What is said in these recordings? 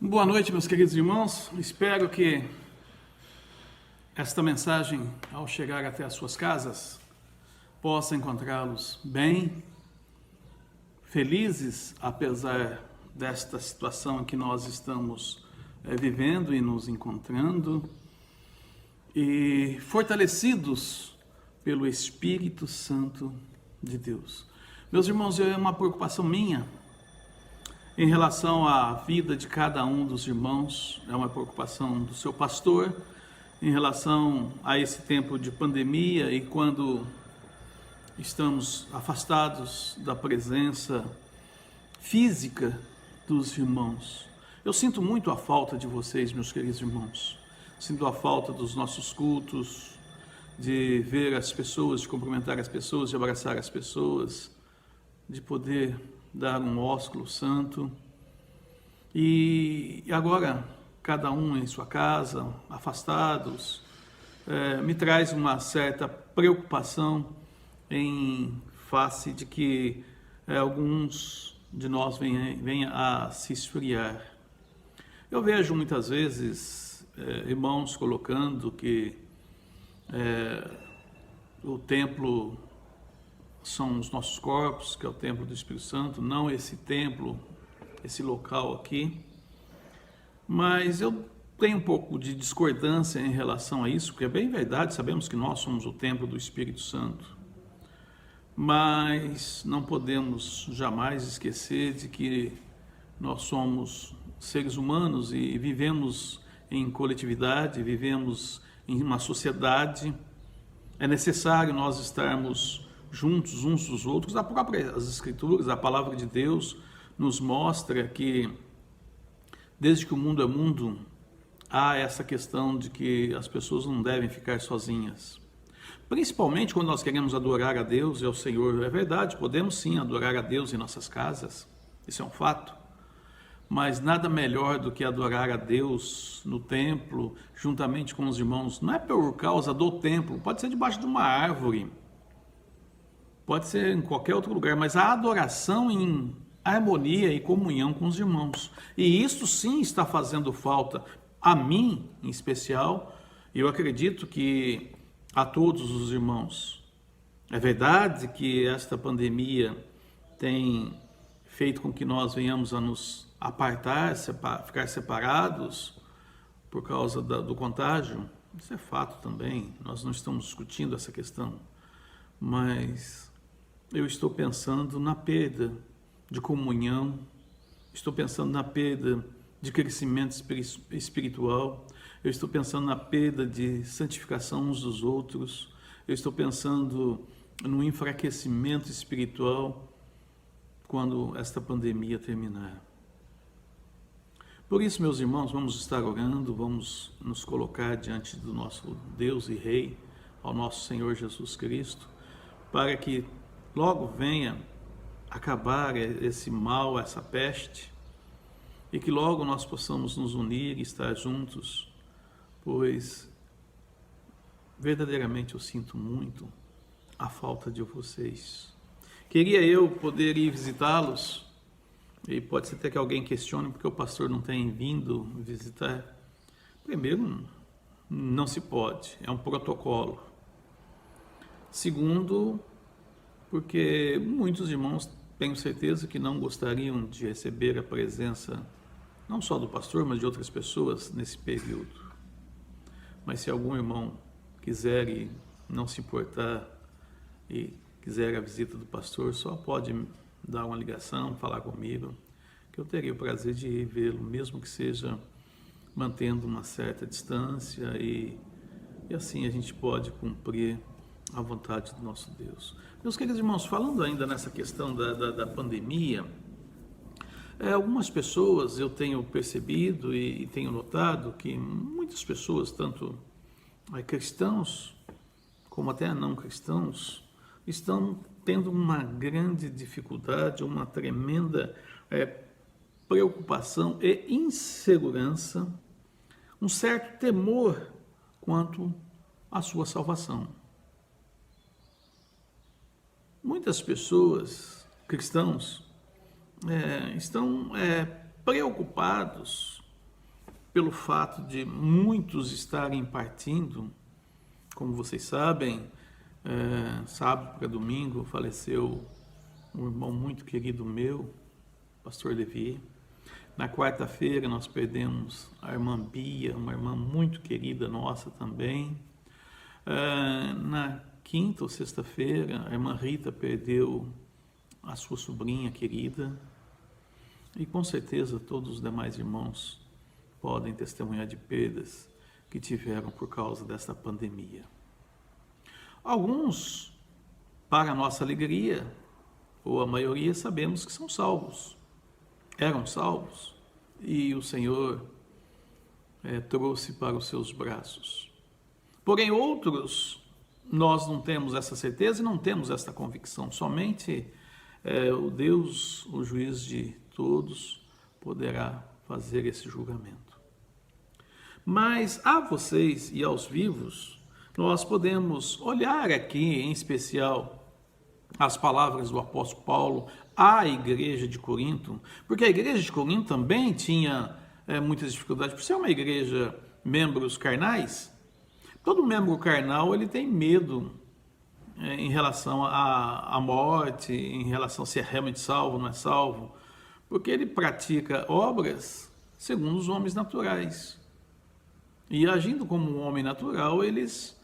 Boa noite, meus queridos irmãos. Espero que esta mensagem, ao chegar até as suas casas, possa encontrá-los bem, felizes, apesar desta situação em que nós estamos vivendo e nos encontrando, e fortalecidos pelo Espírito Santo de Deus. Meus irmãos, é uma preocupação minha em relação à vida de cada um dos irmãos, é uma preocupação do seu pastor, em relação a esse tempo de pandemia e quando estamos afastados da presença física dos irmãos. Eu sinto muito a falta de vocês, meus queridos irmãos. Sinto a falta dos nossos cultos, de ver as pessoas, de cumprimentar as pessoas, de abraçar as pessoas, de poder dar um ósculo santo. E agora, cada um em sua casa, afastados, me traz uma certa preocupação em face de que alguns de nós venham a se esfriar. Eu vejo muitas vezes irmãos colocando que o templo são os nossos corpos, que é o templo do Espírito Santo, não esse templo, esse local aqui. Mas eu tenho um pouco de discordância em relação a isso, porque é bem verdade, sabemos que nós somos o templo do Espírito Santo. Mas não podemos jamais esquecer de que nós somos seres humanos e vivemos em coletividade, vivemos em uma sociedade. É necessário nós estarmos juntos uns dos outros. As Escrituras, a Palavra de Deus nos mostra que desde que o mundo é mundo, há essa questão de que as pessoas não devem ficar sozinhas. Principalmente quando nós queremos adorar a Deus e ao Senhor. É verdade, podemos sim adorar a Deus em nossas casas, isso é um fato. Mas nada melhor do que adorar a Deus no templo, juntamente com os irmãos. Não é por causa do templo, pode ser debaixo de uma árvore, pode ser em qualquer outro lugar, mas a adoração em harmonia e comunhão com os irmãos. E isso sim está fazendo falta a mim, em especial, e eu acredito que a todos os irmãos. É verdade que esta pandemia tem feito com que nós venhamos a nos apartar, ficar separados por causa do contágio. Isso é fato também, nós não estamos discutindo essa questão, mas eu estou pensando na perda de comunhão, estou pensando na perda de crescimento espiritual, eu estou pensando na perda de santificação uns dos outros, eu estou pensando no enfraquecimento espiritual quando esta pandemia terminar. Por isso, meus irmãos, vamos estar orando, vamos nos colocar diante do nosso Deus e Rei, ao nosso Senhor Jesus Cristo, para que logo venha acabar esse mal, essa peste, e que logo nós possamos nos unir e estar juntos, pois verdadeiramente eu sinto muito a falta de vocês. Queria eu poder ir visitá-los, e pode ser até que alguém questione porque o pastor não tem vindo visitar. Primeiro, não se pode, é um protocolo. Segundo, porque muitos irmãos, tenho certeza que não gostariam de receber a presença, não só do pastor, mas de outras pessoas nesse período. Mas se algum irmão quiser e não se importar e quiser a visita do pastor, só pode dar uma ligação, falar comigo, que eu teria o prazer de ir vê-lo, mesmo que seja mantendo uma certa distância, e assim a gente pode cumprir a vontade do nosso Deus. Meus queridos irmãos, falando ainda nessa questão da pandemia, algumas pessoas eu tenho percebido e tenho notado que muitas pessoas, tanto cristãos como até não cristãos, estão tendo uma grande dificuldade, uma tremenda preocupação e insegurança, um certo temor quanto à sua salvação. Muitas pessoas, cristãos, estão preocupados pelo fato de muitos estarem partindo. Como vocês sabem, sábado para domingo faleceu um irmão muito querido meu, pastor Levi. Na quarta-feira nós perdemos a irmã Bia, uma irmã muito querida nossa também. Na quinta ou sexta-feira, a irmã Rita perdeu a sua sobrinha querida. E com certeza todos os demais irmãos podem testemunhar de perdas que tiveram por causa desta pandemia. Alguns, para nossa alegria, ou a maioria, sabemos que são salvos. Eram salvos e o Senhor trouxe para os seus braços. Porém, outros, nós não temos essa certeza e não temos essa convicção. Somente o Deus, o juiz de todos, poderá fazer esse julgamento. Mas a vocês e aos vivos, nós podemos olhar aqui, em especial, as palavras do apóstolo Paulo à igreja de Corinto, porque a igreja de Corinto também tinha muitas dificuldades, por ser uma igreja, membros carnais. Todo membro carnal ele tem medo em relação à morte, em relação a se é realmente salvo ou não é salvo, porque ele pratica obras segundo os homens naturais. E agindo como um homem natural, eles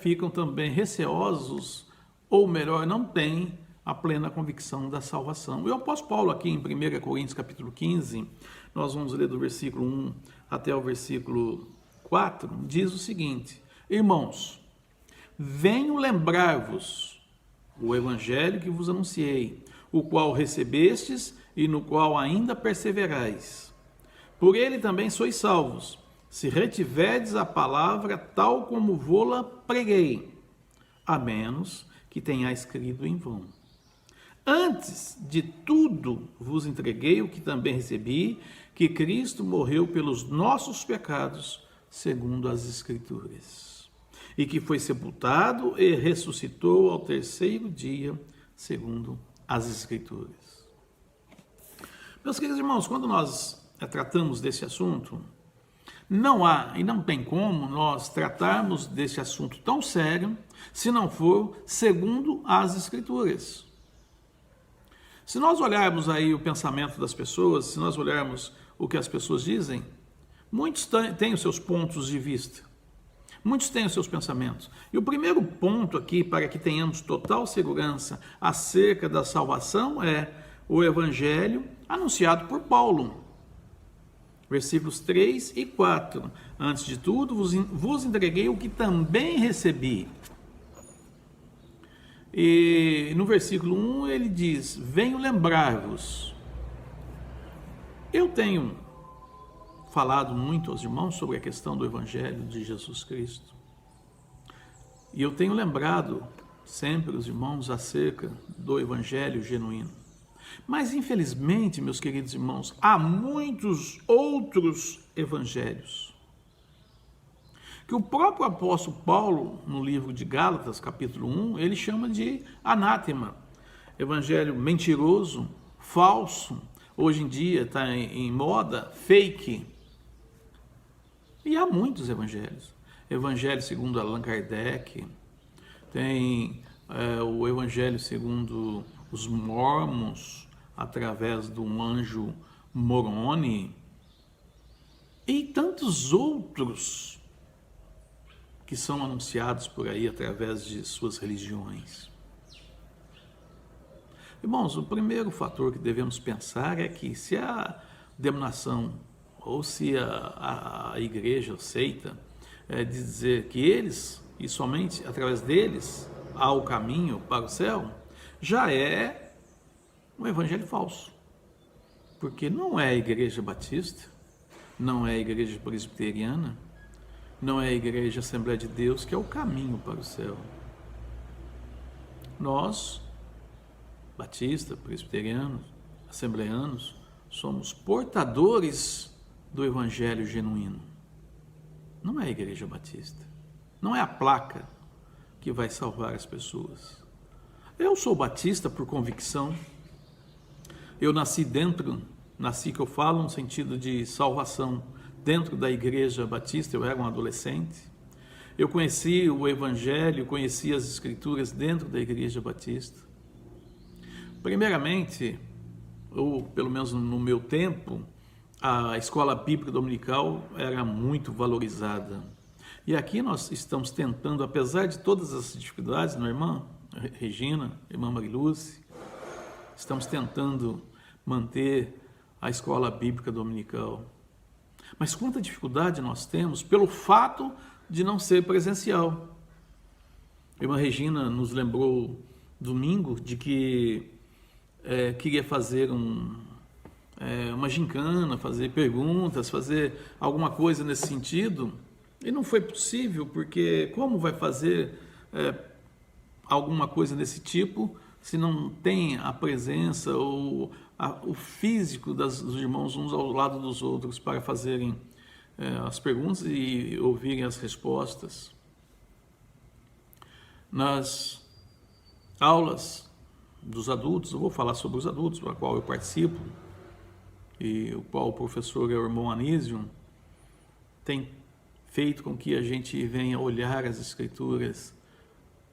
ficam também receosos, ou melhor, não têm a plena convicção da salvação. E o apóstolo Paulo aqui em 1 Coríntios capítulo 15, nós vamos ler do versículo 1 até o versículo 4, diz o seguinte: irmãos, venho lembrar-vos o evangelho que vos anunciei, o qual recebestes e no qual ainda perseverais. Por ele também sois salvos, se retiverdes a palavra tal como vô-la preguei, a menos que tenhais crido em vão. Antes de tudo vos entreguei o que também recebi, que Cristo morreu pelos nossos pecados, segundo as Escrituras, e que foi sepultado e ressuscitou ao terceiro dia, segundo as Escrituras. Meus queridos irmãos, quando nós tratamos desse assunto, não há e não tem como nós tratarmos desse assunto tão sério se não for segundo as Escrituras. Se nós olharmos aí o pensamento das pessoas, se nós olharmos o que as pessoas dizem, muitos têm os seus pontos de vista, muitos têm os seus pensamentos. E o primeiro ponto aqui, para que tenhamos total segurança acerca da salvação, é o evangelho anunciado por Paulo. Versículos 3 e 4. Antes de tudo, vos entreguei o que também recebi. E no versículo 1 ele diz: venho lembrar-vos. Eu tenho falado muito aos irmãos sobre a questão do evangelho de Jesus Cristo. E eu tenho lembrado sempre os irmãos acerca do evangelho genuíno. Mas, infelizmente, meus queridos irmãos, há muitos outros evangelhos que o próprio apóstolo Paulo, no livro de Gálatas, capítulo 1, ele chama de anátema, evangelho mentiroso, falso, hoje em dia está em moda, fake. E há muitos evangelhos. Evangelho segundo Allan Kardec, tem o evangelho segundo os mormons, através de um anjo Moroni, e tantos outros que são anunciados por aí através de suas religiões. Irmãos, o primeiro fator que devemos pensar é que se a denominação ou se a igreja aceita dizer que eles, e somente através deles, há o caminho para o céu, já é um evangelho falso, porque não é a igreja batista, não é a igreja presbiteriana, não é a igreja Assembleia de Deus que é o caminho para o céu. Nós, batistas, presbiterianos, assembleanos, somos portadores do evangelho genuíno. Não é a igreja batista, não é a placa que vai salvar as pessoas. Eu sou batista por convicção. Eu nasci que eu falo no sentido de salvação, dentro da Igreja Batista, eu era um adolescente. Eu conheci o Evangelho, conheci as Escrituras dentro da Igreja Batista. Primeiramente, ou pelo menos no meu tempo, a escola bíblica dominical era muito valorizada. E aqui nós estamos tentando, apesar de todas as dificuldades, não é, irmã Regina, irmã Mariluz, estamos tentando manter a escola bíblica dominical. Mas quanta dificuldade nós temos pelo fato de não ser presencial. A irmã Regina nos lembrou domingo de que queria fazer uma gincana, fazer perguntas, fazer alguma coisa nesse sentido, e não foi possível, porque como vai fazer alguma coisa desse tipo se não tem a presença ou o físico dos irmãos uns ao lado dos outros para fazerem as perguntas e ouvirem as respostas? Nas aulas dos adultos, eu vou falar sobre os adultos, para qual eu participo, e o qual o professor é o irmão Anísio, tem feito com que a gente venha olhar as Escrituras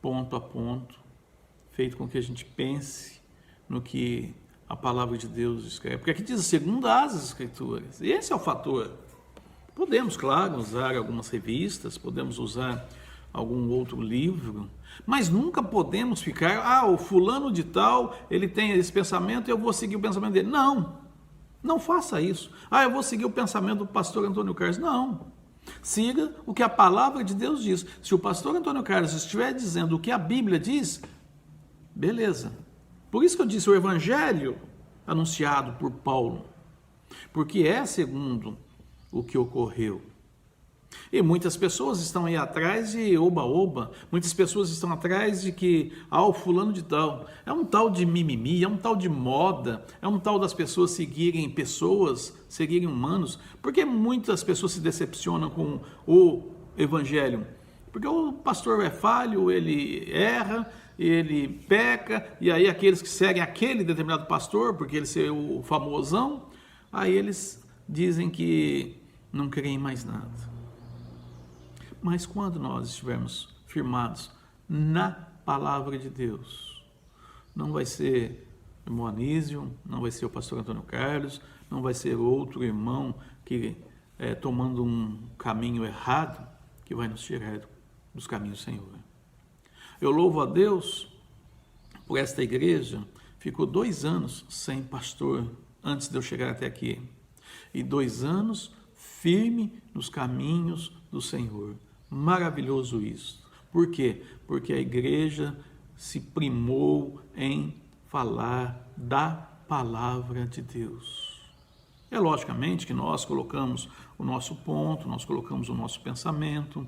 ponto a ponto, feito com que a gente pense no que a palavra de Deus escreve. Porque aqui diz segundo as Escrituras, e esse é o fator. Podemos, claro, usar algumas revistas, podemos usar algum outro livro, mas nunca podemos ficar, o fulano de tal, ele tem esse pensamento e eu vou seguir o pensamento dele. Não faça isso. Eu vou seguir o pensamento do pastor Antônio Carlos. Não. Siga o que a palavra de Deus diz. Se o pastor Antônio Carlos estiver dizendo o que a Bíblia diz, beleza. Por isso que eu disse o evangelho anunciado por Paulo, porque é segundo o que ocorreu. E muitas pessoas estão aí atrás de oba-oba, muitas pessoas estão atrás de que, o fulano de tal, é um tal de mimimi, é um tal de moda, é um tal das pessoas, seguirem humanos, porque muitas pessoas se decepcionam com o evangelho, porque o pastor é falho, ele erra, ele peca, e aí aqueles que seguem aquele determinado pastor, porque ele é o famosão, aí eles dizem que não creem mais nada. Mas quando nós estivermos firmados na palavra de Deus, não vai ser o irmão Anísio, não vai ser o pastor Antônio Carlos, não vai ser outro irmão que tomando um caminho errado, que vai nos tirar dos caminhos do Senhor. Eu louvo a Deus por esta igreja, ficou 2 anos sem pastor antes de eu chegar até aqui, e 2 anos firme nos caminhos do Senhor. Maravilhoso isso. Por quê? Porque a igreja se primou em falar da palavra de Deus. É logicamente que nós colocamos o nosso ponto, nós colocamos o nosso pensamento,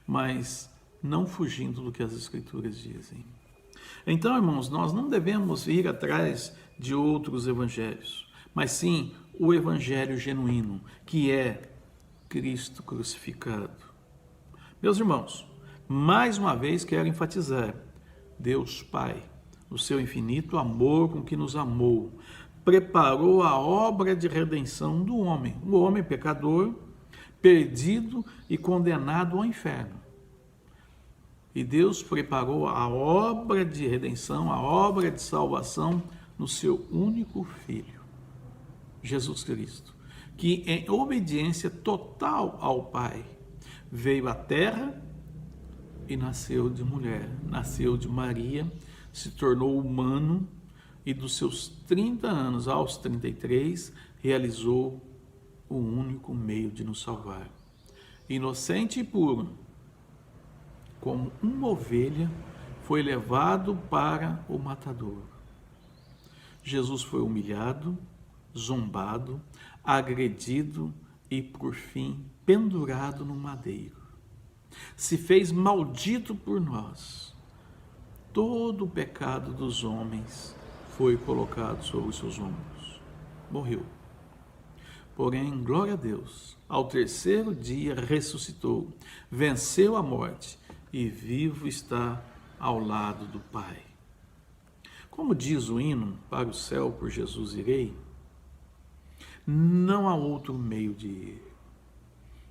mas não fugindo do que as Escrituras dizem. Então, irmãos, nós não devemos ir atrás de outros evangelhos, mas sim o evangelho genuíno, que é Cristo crucificado. Meus irmãos, mais uma vez quero enfatizar, Deus Pai, no seu infinito amor com que nos amou, preparou a obra de redenção do homem, o homem pecador, perdido e condenado ao inferno. E Deus preparou a obra de redenção, a obra de salvação no seu único Filho, Jesus Cristo, que em obediência total ao Pai, veio à terra e nasceu de mulher, nasceu de Maria, se tornou humano e dos seus 30 anos aos 33 realizou o único meio de nos salvar. Inocente e puro, como uma ovelha, foi levado para o matador. Jesus foi humilhado, zombado, agredido e, por fim, pendurado no madeiro. Se fez maldito por nós. Todo o pecado dos homens foi colocado sobre os seus ombros. Morreu. Porém, glória a Deus, ao 3º dia ressuscitou, venceu a morte e vivo está ao lado do Pai. Como diz o hino, para o céu por Jesus irei, não há outro meio de ir.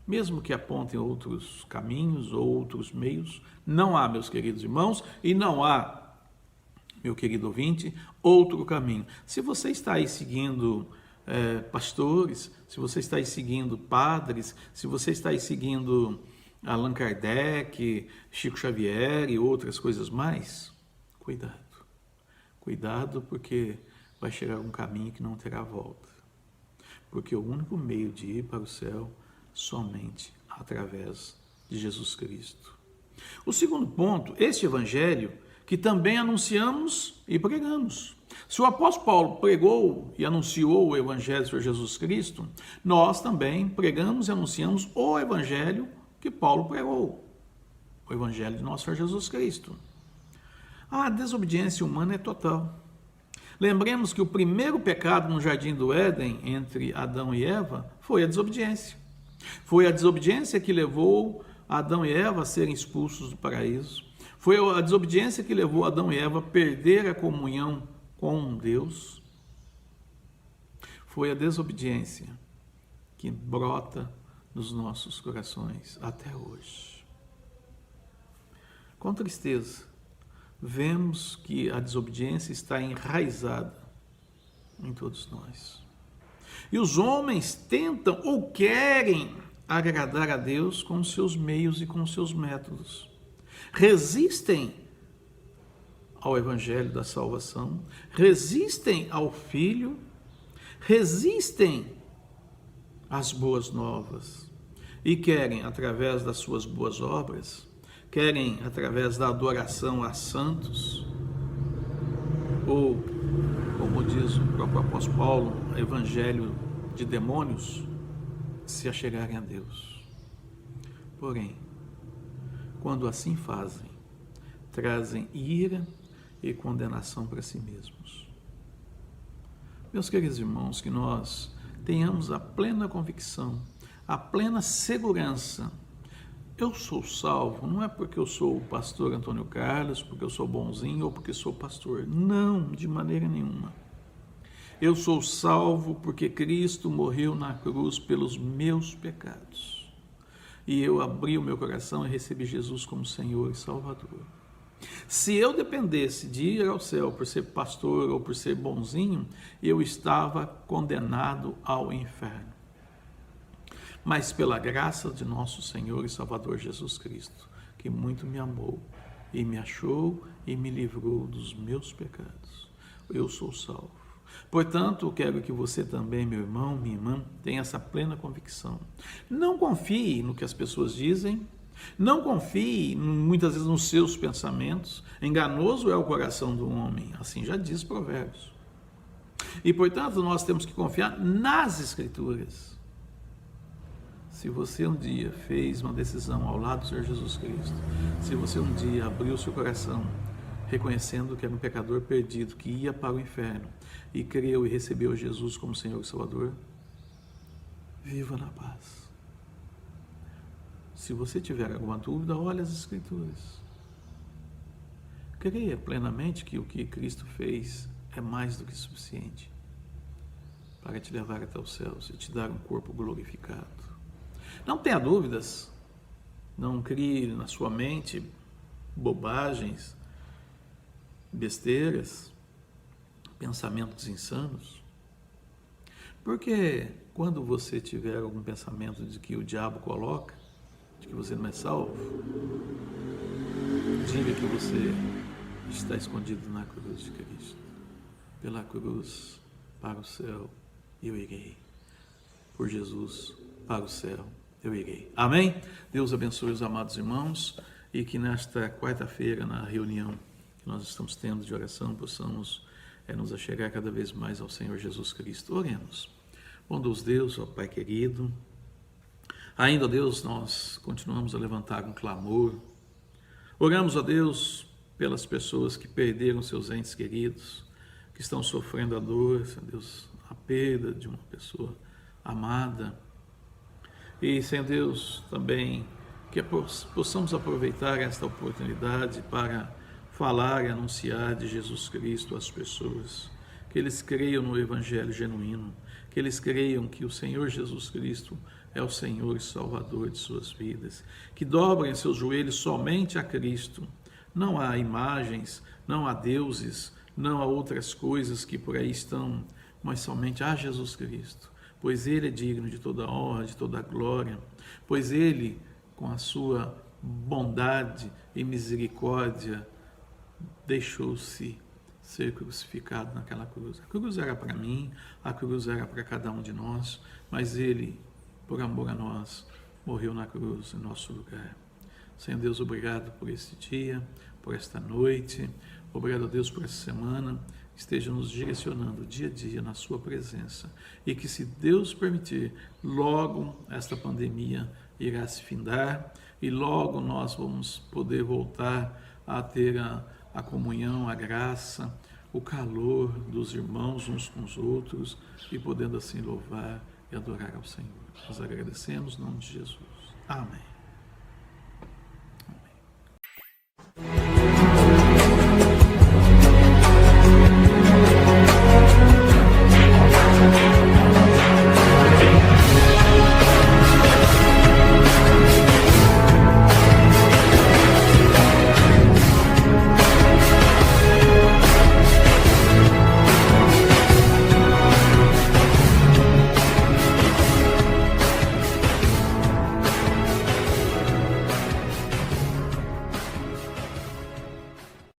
mesmo que apontem outros caminhos ou outros meios. Não há, meus queridos irmãos, e não há, meu querido ouvinte, outro caminho. Se você está aí seguindo pastores, se você está aí seguindo padres, se você está aí seguindo Allan Kardec, Chico Xavier e outras coisas mais, cuidado. Cuidado, porque vai chegar um caminho que não terá volta. Porque o único meio de ir para o céu somente através de Jesus Cristo. O segundo ponto, este evangelho que também anunciamos e pregamos. Se o apóstolo Paulo pregou e anunciou o evangelho do Senhor Jesus Cristo, nós também pregamos e anunciamos o evangelho que Paulo pregou, o evangelho de nosso Senhor Jesus Cristo. A desobediência humana é total. Lembremos que o primeiro pecado no jardim do Éden, entre Adão e Eva, foi a desobediência. Foi a desobediência que levou Adão e Eva a serem expulsos do paraíso. Foi a desobediência que levou Adão e Eva a perder a comunhão com Deus. Foi a desobediência que brota nos nossos corações até hoje. Com tristeza, vemos que a desobediência está enraizada em todos nós. E os homens tentam ou querem agradar a Deus com os seus meios e com os seus métodos. Resistem ao evangelho da salvação, resistem ao Filho, resistem às boas novas e querem, através das suas boas obras, querem, através da adoração a santos, ou, como diz o próprio apóstolo Paulo, evangelho de demônios, se achegarem a Deus. Porém, quando assim fazem, trazem ira e condenação para si mesmos. Meus queridos irmãos, que nós tenhamos a plena convicção, a plena segurança. Eu sou salvo, não é porque eu sou o pastor Antônio Carlos, porque eu sou bonzinho ou porque sou pastor. Não, de maneira nenhuma. Eu sou salvo porque Cristo morreu na cruz pelos meus pecados. E eu abri o meu coração e recebi Jesus como Senhor e Salvador. Se eu dependesse de ir ao céu por ser pastor ou por ser bonzinho, eu estava condenado ao inferno. Mas pela graça de nosso Senhor e Salvador Jesus Cristo, que muito me amou e me achou e me livrou dos meus pecados, eu sou salvo. Portanto, eu quero que você também, meu irmão, minha irmã, tenha essa plena convicção. Não confie no que as pessoas dizem, não confie muitas vezes nos seus pensamentos. Enganoso é o coração do homem, assim já diz Provérbios. E, portanto, nós temos que confiar nas Escrituras. Se você um dia fez uma decisão ao lado do Senhor Jesus Cristo, se você um dia abriu seu coração, reconhecendo que era um pecador perdido, que ia para o inferno, e creu e recebeu Jesus como Senhor e Salvador, viva na paz. Se você tiver alguma dúvida, olhe as Escrituras. Creia plenamente que o que Cristo fez é mais do que suficiente para te levar até os céus e te dar um corpo glorificado. Não tenha dúvidas, não crie na sua mente bobagens, besteiras, pensamentos insanos, porque quando você tiver algum pensamento de que o diabo coloca, de que você não é salvo, diga que você está escondido na cruz de Cristo. Pela cruz para o céu eu irei, por Jesus para o céu eu irei. Amém? Deus abençoe os amados irmãos e que nesta quarta-feira, na reunião que nós estamos tendo de oração, possamos nos achegar cada vez mais ao Senhor Jesus Cristo. Oremos. Bondoso Deus, ó Pai querido, ainda, ó Deus, nós continuamos a levantar um clamor. Oramos, ó Deus, pelas pessoas que perderam seus entes queridos, que estão sofrendo a dor, Senhor Deus, a perda de uma pessoa amada. E, Senhor Deus, também que possamos aproveitar esta oportunidade para falar e anunciar de Jesus Cristo às pessoas, que eles creiam no Evangelho genuíno, que eles creiam que o Senhor Jesus Cristo é o Senhor e Salvador de suas vidas, que dobrem seus joelhos somente a Cristo. Não há imagens, não há deuses, não há outras coisas que por aí estão, mas somente a Jesus Cristo, pois Ele é digno de toda honra, de toda glória, pois Ele, com a sua bondade e misericórdia, deixou-se ser crucificado naquela cruz. A cruz era para mim, a cruz era para cada um de nós, mas Ele, por amor a nós, morreu na cruz em nosso lugar. Senhor Deus, obrigado por esse dia, por esta noite, obrigado a Deus por essa semana, esteja nos direcionando dia a dia na sua presença e que, se Deus permitir, logo esta pandemia irá se findar e logo nós vamos poder voltar a ter a comunhão, a graça, o calor dos irmãos uns com os outros e podendo assim louvar e adorar ao Senhor. Nós agradecemos em nome de Jesus. Amém.